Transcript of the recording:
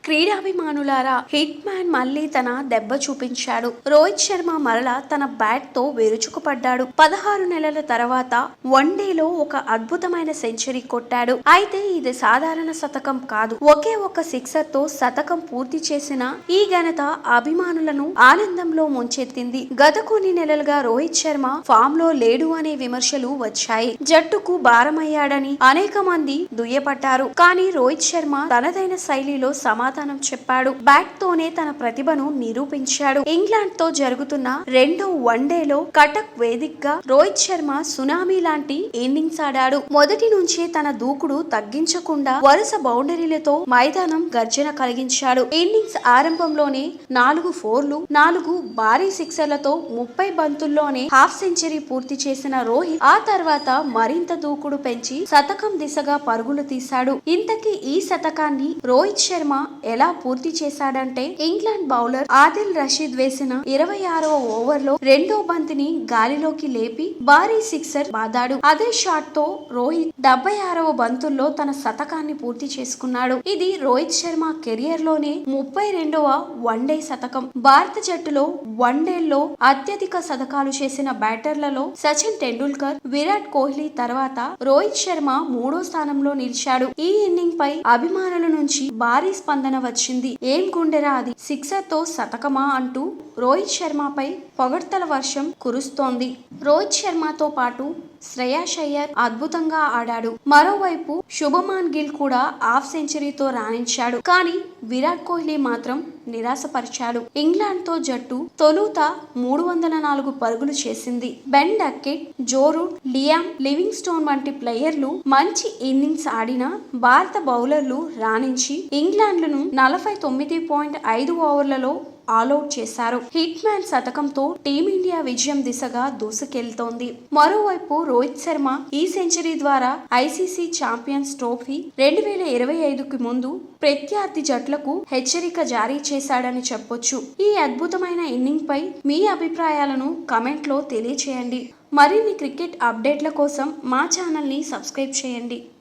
క్రీడాభిమానులారా, hit man మళ్లీ తన దెబ్బ చూపించాడు. రోహిత్ శర్మ మరలా తన బ్యాట్ తో విరుచుకుపడ్డాడు. 16 నెలల తర్వాత వన్డేలో ఒక అద్భుతమైన సెంచరీ కొట్టాడు. అయితే ఇది సాధారణ శతకం కాదు. ఒకే ఒక సిక్సర్ తో శతకం పూర్తి చేసిన ఈ ఘనత అభిమానులను ఆనందంలో ముంచెత్తింది. గత కొన్ని నెలలుగా రోహిత్ శర్మ ఫామ్ లో లేడు అనే విమర్శలు వచ్చాయి. జట్టుకు భారమయ్యాడని అనేక మంది దుయ్యపట్టారు. కానీ రోహిత్ శర్మ తనదైన శైలిలో సమాధానం చెప్పాడు. బ్యాట్ తోనే తన ప్రతిభను నిరూపించాడు. ఇంగ్లాండ్ తో జరుగుతున్న రెండో వన్డేలో కటక్ వేదికగా రోహిత్ శర్మ సునామీ లాంటి ఇన్నింగ్స్ ఆడాడు. మొదటి నుంచే తన దూకుడు తగ్గించకుండా వరుస బౌండరీలతో మైదానం గర్జన కలిగించాడు. ఇన్నింగ్స్ ఆరంభంలోనే 4 ఫోర్లు, 4 భారీ సిక్సర్లతో 30 బంతుల్లోనే హాఫ్ సెంచరీ పూర్తి చేసిన రోహిత్ ఆ తర్వాత మరింత దూకుడు పెంచి శతకం దిశగా పరుగులు తీశాడు. ఇంతకీ ఈ శతకాన్ని రోహిత్ శర్మ ఎలా పూర్తి చేశాడంటే, ఇంగ్లాండ్ బౌలర్ ఆదిల్ రషీద్ వేసిన 26వ ఓవర్లో రెండో బంతిని గాలిలోకి లేపి భారీ సిక్సర్ బాదాడు. అదే షాట్ తో రోహిత్ 76వ బంతుల్లో తన శతకాన్ని పూర్తి చేసుకున్నాడు. ఇది రోహిత్ శర్మ కెరియర్ లోనే 32వ వన్డే శతకం. భారత జట్టులో వన్డేల్లో అత్యధిక శతకాలు చేసిన బ్యాటర్లలో సచిన్ టెండూల్కర్, విరాట్ కోహ్లీ తర్వాత రోహిత్ శర్మ 3వ స్థానంలో నిలిచాడు. ఈ ఇన్నింగ్ పై అభిమానుల నుంచి భారీ స్పందన వచ్చింది. ఏం గుండెరా అది, సిక్సర్ తో శతకమా అంటూ రోహిత్ శర్మపై పొగడ్తల వర్షం కురుస్తోంది. రోహిత్ శర్మతో పాటు శ్రేయాస్ అయ్యర్ అద్భుతంగా ఆడాడు. మరోవైపు శుభమాన్ గిల్ కూడా హాఫ్ సెంచరీతో రాణించాడు. కానీ విరాట్ కోహ్లీ మాత్రం నిరాశపరిచాడు. ఇంగ్లాండ్ తో జట్టు తొలుత 304 పరుగులు చేసింది. Ben Duckett, Joe Root, Liam Livingstone వంటి ప్లేయర్లు మంచి ఇన్నింగ్స్ ఆడిన భారత బౌలర్లు రాణించి ఇంగ్లాండ్లను 49.5 ఓవర్లలో ఆల్అౌట్ చేశారు. హిట్ మ్యాన్ శతకంతో టీమిండియా విజయం దిశగా దూసుకెళ్తోంది. మరోవైపు రోహిత్ శర్మ ఈ సెంచరీ ద్వారా ఐసీసీ ఛాంపియన్స్ ట్రోఫీ 2025కి ముందు ప్రత్యర్థి జట్లకు హెచ్చరిక జారీ చేశాడని చెప్పొచ్చు. ఈ అద్భుతమైన ఇన్నింగ్ పై మీ అభిప్రాయాలను కమెంట్ లో తెలియచేయండి. మరిన్ని క్రికెట్ అప్డేట్ల కోసం మా ఛానల్ ని సబ్స్క్రైబ్ చేయండి.